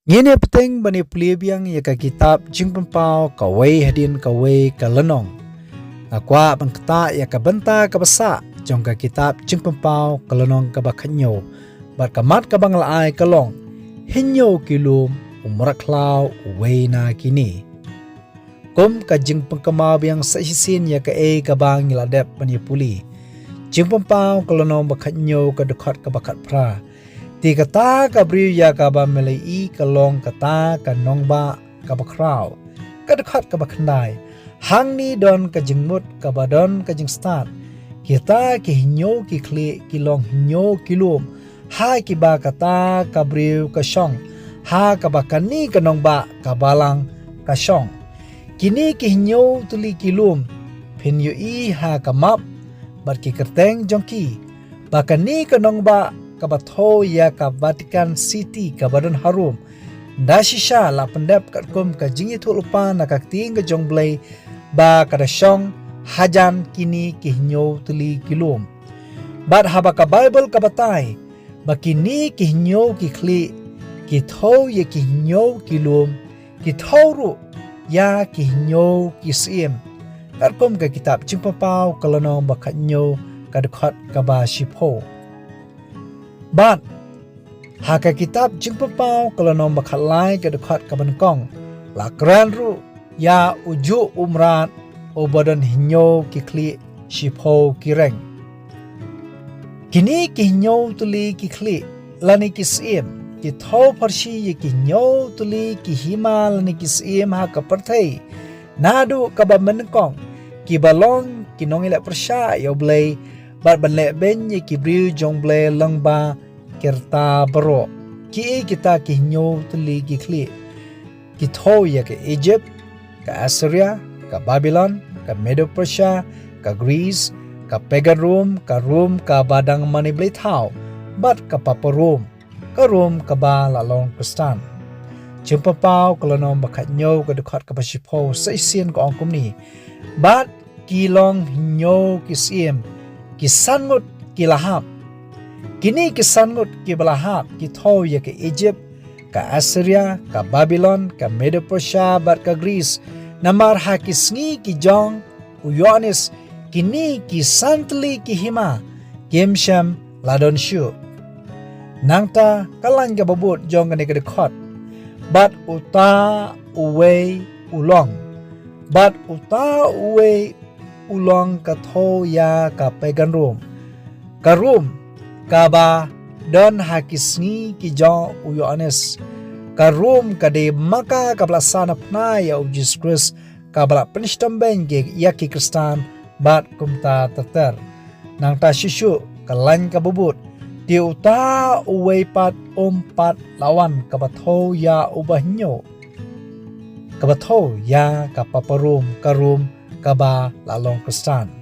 Ngene peteng bani plibiang ya ka kitab jingpempau kawai hadin kawai ka lenong. Akwa bangkata ya ka benta ka basa jong ka kitab jingpempau ka lenong ka bakhanyo. Bat kamat ka banglaay kalong. Hinyo kilum umraklau uway na kini. Kum ka jingpengkamau biang sa isisin ya ka ka bang niladep bani puli. Jingpempau ka lenong bakhanyo ka dekat ka bakat pra. Ti kata ka briu ya ka ba melai ka long kata ka nongba ka bakraw ka dekat ka bakhandai hang ni don ka jingmut ka badon ka jingstat kita ki hinyo ki kli ki long hinyo ki lum ha ki ba kata ka briu ka shong ha ka bakani ka nongba ka balang ka shong kini ki hinyo tuli ki lum phin yu i ha ka map bat ki kerteng jongki bakani ka nongba kabatho ya ka Vatican City ka badan harum dasisha la pendap kat kum ka jingi thu lupa na ka ting ka jongblai ba ka shong hajan kini ki hinyo tuli kilum bat haba ka Bible ka batai ba kini ki hinyo ki kli ki tho ye ki hinyo kilum ki thoru ya ki hinyo ki sim kat kum ka kitab jingpapau kalano ba khanyo ka dekat ka ba shipho. Bat haka kitab jingpapau kalano bakhalai ka dekat ka bankong la kran ru ya uju umrat o badan hinyo kikli shipho kireng kini ki hinyo tuli kikli lani kisim ki tho parshi ye ki hinyo tuli ki hima lani kisim ha ka parthai nadu ka ba menkong ki balong ki nongila persha yo blai bat banle ben ye ki briu jong blai langba kerta baro ki kita ki hinyo tuli ki kli ki tho ya ke Egypt ka Assyria ka Babylon ka Medo Persia ka Greece ka pagan Rome ka badang mani blai thau bat ka papa Rome ka ba lalong Kristan jingpapau kalano bakhanyo ka dekat ka pasipho sa isin ko angkum ni bat kilong hinyo kisim kisanmut kilahap kini kisanmut ki balahap ki tho ya ke Egypt ka Assyria ka Babylon ka Medo Persia bat ka Greece namar ha kisngi ki jong uyonis kini ki santli ki hima gemsham ladon shu nangta kalan ka babut jong ka dekat bat uta uwei ulong bat uta uwei ulong ka tho ya ka pagan Rome kaba don hakisni ki jo uyones karum kade maka kabla sana pna ya Jesus Christ kabla penishtam benge yaki Kristan bat kumta tater nang ta shishu kalan kabubut di uta uwei pat lawan kabatho ya ubahnyo kabatho ya kapaparum karum kaba lalong Kristan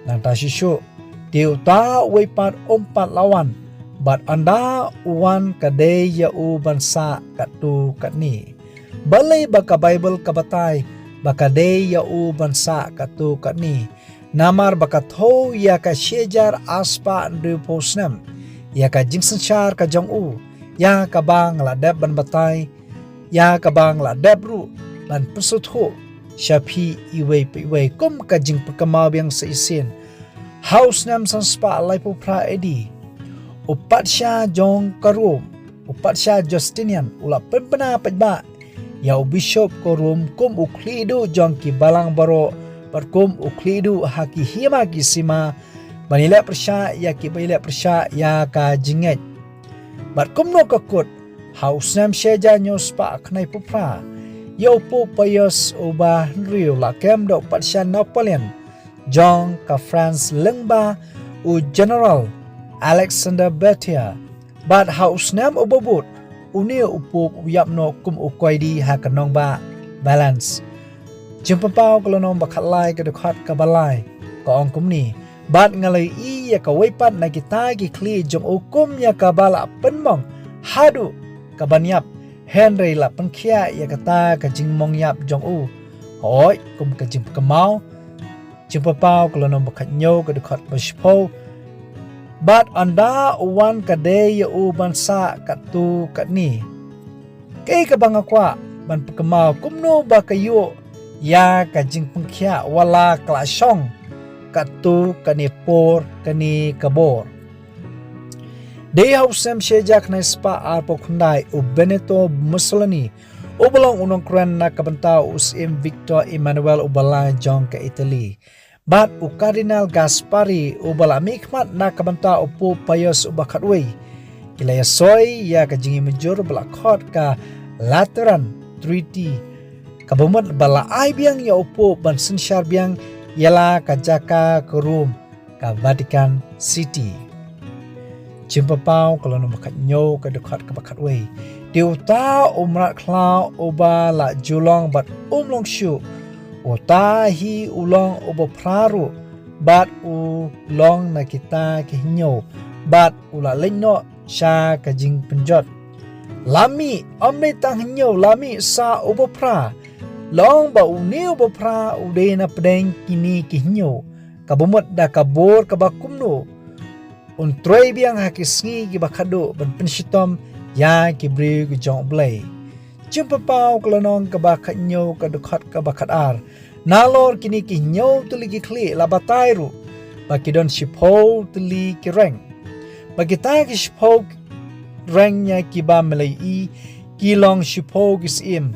nang ta shishu Tiu ta wepat lawan bat anda uwan kade ya u bansa katu katni balai baka Bible kabatai bakade ya u bansa katu katni namar baka tho ya ka shejar aspa ndu posnem ya ka jingsanchar ka jong u ya ka bang la deb ban batai ya ka bang la deb ru ban pusutho shapi iwe kum ka jing pekamaw yang sa isin House nam san spa laipo pra edi upatsya jong karum upatsya Justinian ula pempena pajba ya bishop korum kum uklidu jong ki balang baro perkum uklidu haki hima ki sima banila persya ya ki banila persya ya ka jinget bat kum no kakut house nam sheja nyo spa knai pupra ya upo payos ubah riu la kem do upatsya Napoleon Jong ka France lengba u General Alexander Bertia bat haus nam ubabut uni upup uyapno kum ukoidi ha kanong ba balance jimpapau kalonong bakhalai ka dekat ka balai ka ongkum ni bat ngalai i ya ka wepat na kita gi kli jong ukum ya ka bala penmong hadu ka banyap Henry la pengkhia ya kata ka jingmong yap jong u hoi kum ka jimp kamau Jingpapau kalano bakhanyo ka dekat pasipho bat anda uwan kade ya u bansa katu katni Kay kabangakwa ban pagkamaw kumno ba kayo ya kajing pengkya wala klasong katu kanipor kani kabor. Day hausem shejak na spa arpo kundai u Benito Mussolini ubalong unong kren na kabantao usim Victor Emmanuel ubala John ka Italy. Bat u Cardinal Gaspari ubala mikmat na kabantao po payos ubakatway. Kilaya soy ya kajingi major balakot ka Lateran Treaty. Kabumot bala ay biyang ya upo bansin syar biyang yala kajaka ke Rome ka Vatican City. Jumpa pau kalau no makat nyo ka dekat ka bakat way. Di uta umrat klau uba la julong bat umlong syu. Uta hi ulong uba praru bat ulong na kita kehinyo bat ula lenyo sya kajing penjot. Lami omne tang hinyo lami sa uba pra. Long ba uniu uba pra uday na pedeng kini kehinyo. Kabumot da kabor kabakumno. Untroy biang hakisngi gibakado ban penshitom ya kibri gujong blay. Jumpa pau kelanong kabakat nyo kadukat kabakat ar. Nalor kini kinyo tuli kikli labatairu. Bakidon shipo tuli kireng. Bagita kishipo rengnya kiba melai kilong shipo kisim.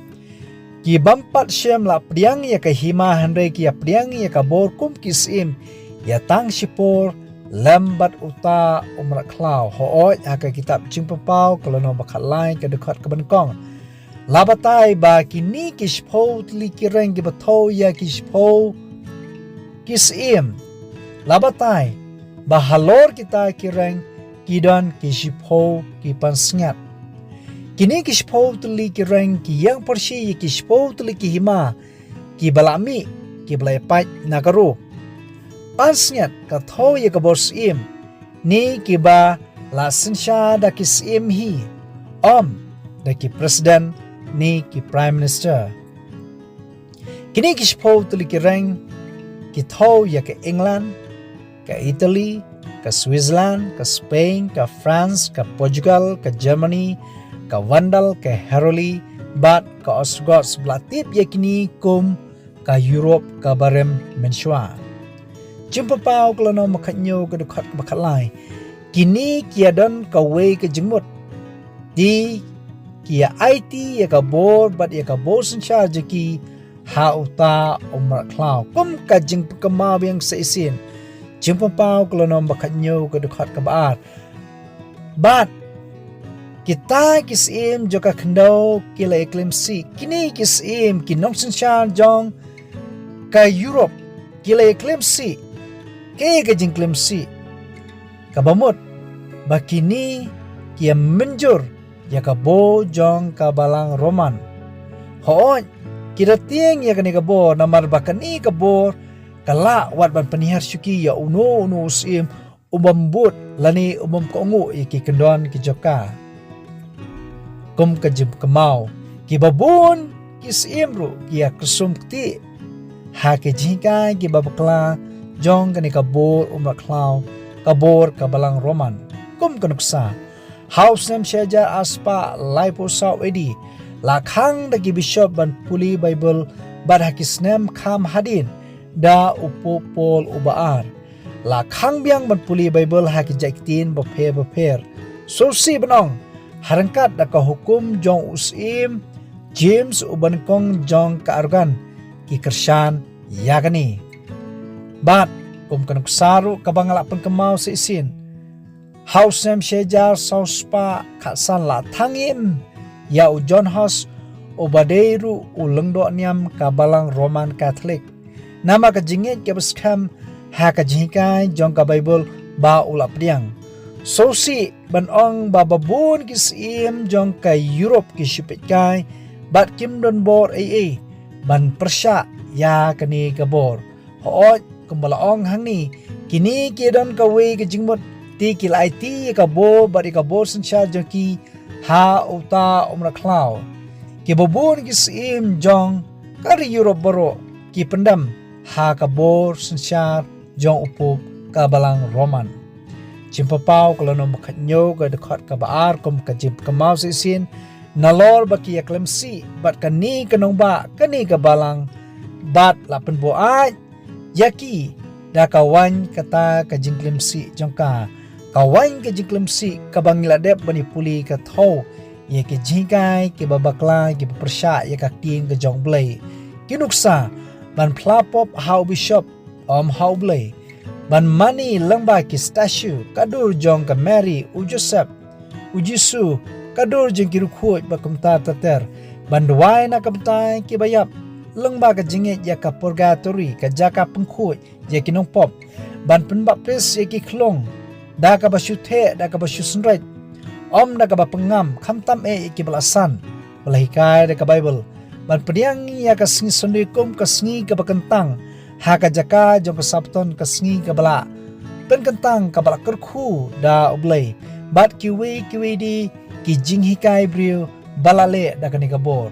Kibampat syem la priang ya kahima handai kia priang ya kabor kum kisim. Ya tang shipor lambat uta umrat klau hooi aka kitab jumpa pau kalau no bakat lain ke dekat ke benkong labatai ba kini kishpo tli kireng ki bato ya kishpo kisim labatai ba halor kita kireng kidon kishpo ki pansngat kini kishpo tli kireng ki yang persi kishpo tli ki hima ki balami ki balaipat nagaru pansngat katho ye kabos im ni kiba la sinsha da kisim hi da ki president ni ki prime minister kini kishpo tuli kireng kitho ye ke England ka Italy ka Switzerland ka Spain ka France ka Portugal ka Germany ka Wandal ka Heroli bat ka Osgots blatip ye kini kum ka Europe ka barem menshwa. Jumpa pau kalau no makatnyo ke dekat bakat lai. Kini kia don kawai ke jengmut. Di kia IT ya ka bor bat ya ka bor sencha jeki ha uta umrat klau. Kum ka jeng pekemau yang seisin. Jumpa pau kalau no makatnyo ke dekat ke baat. Bat kita kisim joka kendau kila eklimsi. Kini kisim kinong sencha jong ka Europe kila eklimsi. Kaya kajing klemsi kabamut bakini kia menjur ya kabo jong kabalang Roman hoon kira tieng ya kani kabo namar bakani kabo kala wat ban penihar syuki ya uno usim umambut lani umam kongu iki kendon ki joka kum kajib kemau ki babun kisimru kia kesum kti ha kejika ki babakla jong kani kabor umrat klau kabor kabalang Roman kum kanuksa house nem syajar aspa laipo saw edi lakhang dagi bishop ban puli Bible bad hakisnem kam hadin da upo pol ubaar lakhang biang ban puli Bible hakijaitin beper so si benong harangkat da ka hukum jong usim James uban kong jong ka argan ki kershan yagani bat kum kanuk saru kabangala pengkemau seisin house nem shejar sauspa katsan la tangim ya u John Hus obadeiru ulengdo niam kabalang Roman Catholic nama kajingit ke beskam ha kajingkai jong ka Bible ba ulap diang so si banong bababun kisim jong ka Europe ki shipitkai bat kim don bor ban persya ya kani kabor hoot kumbalaong hangni kini kidon kawe ke jingmut ti kilai ti kabo bari kabo sensha joki ha uta umra klau ki babun kisim jong kari Europe baro ki pendam ha kabo sensha jong upup kabalang Roman jimpa pau kalau no makatnyo ka dekat ka baar kum ka jimp ka mau sisin nalor baki ya klemsi bat kani kanong ba kani kabalang bat lapen boat yaki da kawan kata kajing klemsi jongka kawan kajing klemsi kabang ladep bani puli ka thau ye ke jingkai ke babakla ke persya ye ka tin ke jong blai kinuksa ban plapop how bishop how blai ban mani lengba ki statue kadur jong ka Mary u Joseph u Jisu kadur jeng ki rukhoi bakumta tater ban dwai na kamtai ki bayap lengba ka jinge ya ka purgatory ka jaka pengkhoi ye ki nong pop ban penbaptis ye ki klong da ka basyuthe da ka basyusunrai om da ka bapengam khamtam ki belasan belahikai da ka Bible ban pediang ya ka singi sondikum ka singi ka bakentang ha ka jaka jong ka sabton ka singi ka bala pen kentang ka bala kerkhu da oblai bat kiwi di ki jinghikai brio balale da ka ni ka bor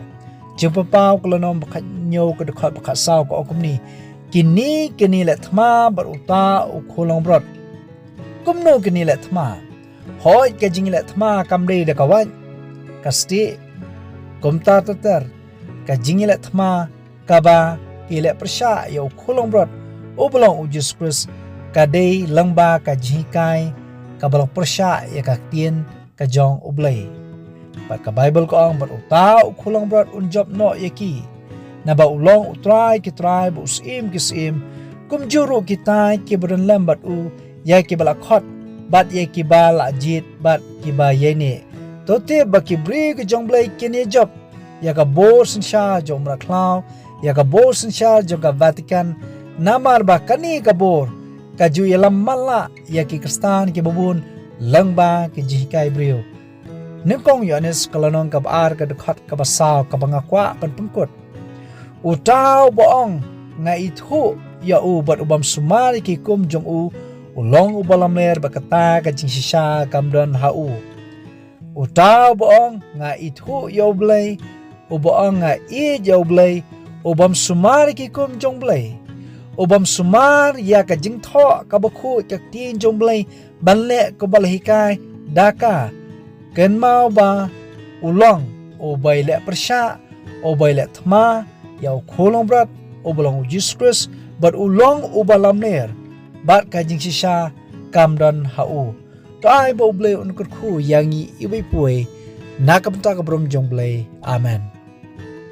jumpa pau kolonom bakhanyo ka dekhat bakhat saw ka okumni kini le thma baruta u kholong brot kumno kini le thma hoi ka jing le thma kamri da kawan kasti kumta tatar ka jing le thma kaba ile persya ya u kholong brot u belong u Jesus Christ ka dei langba ka jingkai ka belong persya ya ka tien ka jong ublai pat ka Bible ko ang baruta u kholong brot unjob no yaki na ba ulong utray ki try bu usim kisim kum juru kita ki beren lambat u ya ki bala khot bat ye ki bala jit bat ki ba yene tote ba ki bri ki jongblai kini job ya ka bor sensha jong raklau ya ka bor sensha jong ka Vatican namar ba kani ka bor ka ju yelam malla ya ki kristan ki bubun langba ki jikai brio nikong Yohanes kalanong ka baar ka dekhat ka basaw ka bangakwa pan pengkot utaw boong nga ithu ya u bat ubam sumari ki kum jong u ulong ubalamer bakata ka jingsisa kamdan hau utaw boong nga ithu ya blai uboong nga I ya blai ubam sumari ki kum jong blai ubam sumar ya ka jingtho ka bakhu ka tin jong blai banle ko balhikai daka ken mau ba ulong ubai le persya ubai le thma yaw kholong brat ubalong Jesus Christ bat ulong ubalamner bat kajing sisa kamdan hau tai bo blay unkut khu yangi ibai puai nakapta kabrom jong blay amen.